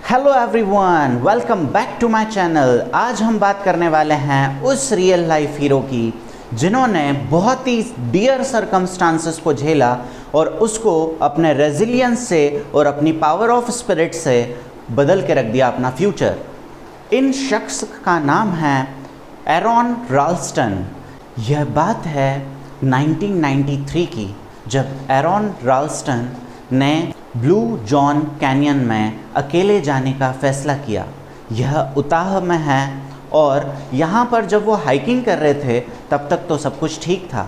Hello everyone, welcome back to my channel. आज हम बात करने वाले हैं उस रियल लाइफ हीरो की जिन्होंने बहुत ही डियर सर्कमस्टांसेस को झेला और उसको अपने रेजिलियंस से और अपनी पावर ऑफ स्पिरिट से बदल के रख दिया अपना फ्यूचर। इन शख्स का नाम है एरॉन राल्स्टन। यह बात है 1993 की, जब एरॉन राल्स्टन ने ब्लू जॉन कैनियन में अकेले जाने का फ़ैसला किया। यह उताह में है और यहाँ पर जब वो हाइकिंग कर रहे थे तब तक तो सब कुछ ठीक था।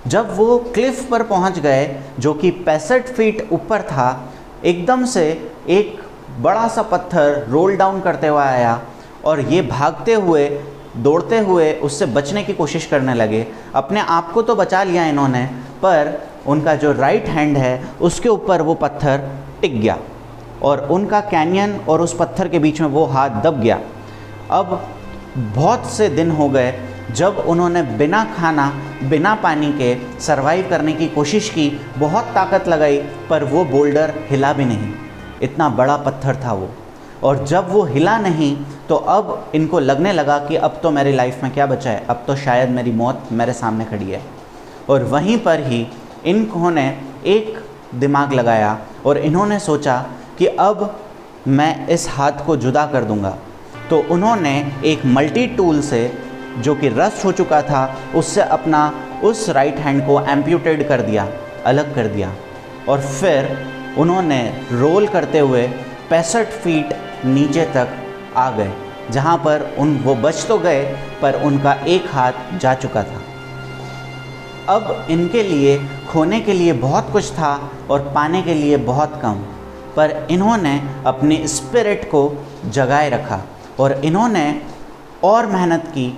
जब वो क्लिफ पर पहुँच गए जो कि 65 फीट ऊपर था, एकदम से एक बड़ा सा पत्थर रोल डाउन करते हुए आया और ये भागते हुए दौड़ते हुए उससे बचने की कोशिश करने लगे। अपने आप को तो बचा लिया इन्होंने, पर उनका जो राइट हैंड है उसके ऊपर वो पत्थर टिक गया और उनका कैनियन और उस पत्थर के बीच में वो हाथ दब गया। अब बहुत से दिन हो गए जब उन्होंने बिना खाना बिना पानी के सरवाइव करने की कोशिश की, बहुत ताकत लगाई, पर वो बोल्डर हिला भी नहीं। इतना बड़ा पत्थर था वो, और जब वो हिला नहीं तो अब इनको लगने लगा कि अब तो मेरी लाइफ में क्या बचा है, अब तो शायद मेरी मौत मेरे सामने खड़ी है। और वहीं पर ही इन्होंने एक दिमाग लगाया और इन्होंने सोचा कि अब मैं इस हाथ को जुदा कर दूंगा। तो उन्होंने एक मल्टी टूल से, जो कि रस्ट हो चुका था, उससे अपना उस राइट हैंड को एम्प्यूटेड कर दिया, अलग कर दिया। और फिर उन्होंने रोल करते हुए 65 फीट नीचे तक आ गए, जहाँ पर वो बच तो गए पर उनका एक हाथ जा चुका था। अब इनके लिए खोने के लिए बहुत कुछ था और पाने के लिए बहुत कम, पर इन्होंने अपनी स्पिरिट को जगाए रखा और इन्होंने और मेहनत की।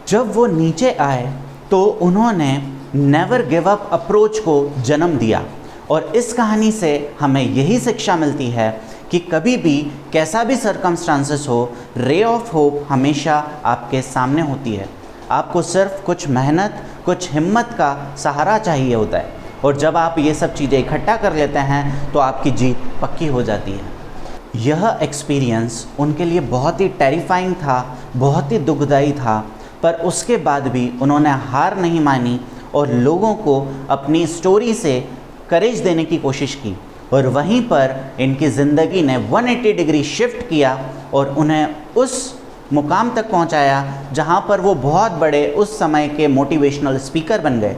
जब वो नीचे आए तो उन्होंने नेवर गिव अप अप्रोच को जन्म दिया। और इस कहानी से हमें यही शिक्षा मिलती है कि कभी भी कैसा भी सर्कमस्टांसेस हो, रे ऑफ होप हमेशा आपके सामने होती है। आपको सिर्फ कुछ मेहनत, कुछ हिम्मत का सहारा चाहिए होता है, और जब आप ये सब चीज़ें इकट्ठा कर लेते हैं तो आपकी जीत पक्की हो जाती है। यह एक्सपीरियंस उनके लिए बहुत ही टेरिफाइंग था, बहुत ही दुखदाई था, पर उसके बाद भी उन्होंने हार नहीं मानी और लोगों को अपनी स्टोरी से करेज देने की कोशिश की। और वहीं पर इनकी ज़िंदगी ने 180 डिग्री शिफ्ट किया और उन्हें उस मुकाम तक पहुंचाया जहां पर वो बहुत बड़े उस समय के मोटिवेशनल स्पीकर बन गए।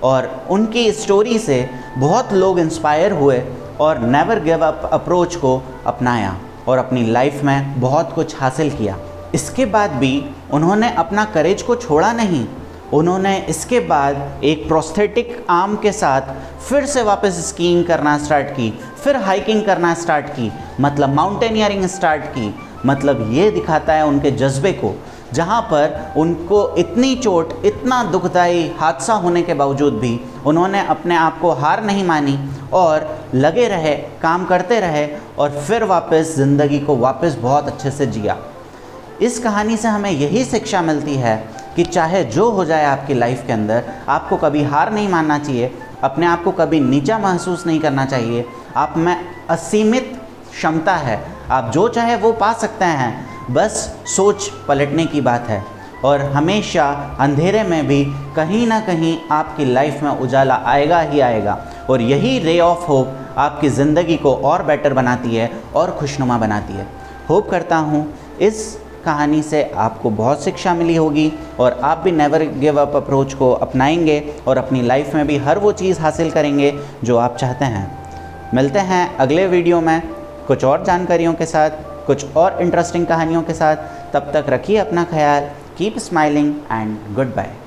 और उनकी स्टोरी से बहुत लोग इंस्पायर हुए और नेवर गिव अप अप्रोच को अपनाया और अपनी लाइफ में बहुत कुछ हासिल किया। इसके बाद भी उन्होंने अपना करेज को छोड़ा नहीं। उन्होंने इसके बाद एक प्रोस्थेटिक आर्म के साथ फिर से वापस स्कीइंग करना स्टार्ट की, फिर हाइकिंग करना स्टार्ट की, मतलब माउंटेनियरिंग स्टार्ट की। मतलब ये दिखाता है उनके जज्बे को, जहाँ पर उनको इतनी चोट, इतना दुखदाई हादसा होने के बावजूद भी उन्होंने अपने आप को हार नहीं मानी और लगे रहे, काम करते रहे और फिर वापस ज़िंदगी को वापस बहुत अच्छे से जिया। इस कहानी से हमें यही शिक्षा मिलती है कि चाहे जो हो जाए आपकी लाइफ के अंदर, आपको कभी हार नहीं मानना चाहिए, अपने आप को कभी नीचा महसूस नहीं करना चाहिए। आप में असीमित क्षमता है, आप जो चाहे वो पा सकते हैं, बस सोच पलटने की बात है। और हमेशा अंधेरे में भी कहीं ना कहीं आपकी लाइफ में उजाला आएगा ही आएगा, और यही रे ऑफ होप आपकी ज़िंदगी को और बेटर बनाती है और खुशनुमा बनाती है। होप करता हूँ इस कहानी से आपको बहुत शिक्षा मिली होगी और आप भी नेवर गिव अप अप्रोच को अपनाएंगे और अपनी लाइफ में भी हर वो चीज़ हासिल करेंगे जो आप चाहते हैं। मिलते हैं अगले वीडियो में कुछ और जानकारियों के साथ, कुछ और इंटरेस्टिंग कहानियों के साथ। तब तक रखिए अपना ख्याल। Keep smiling and good bye.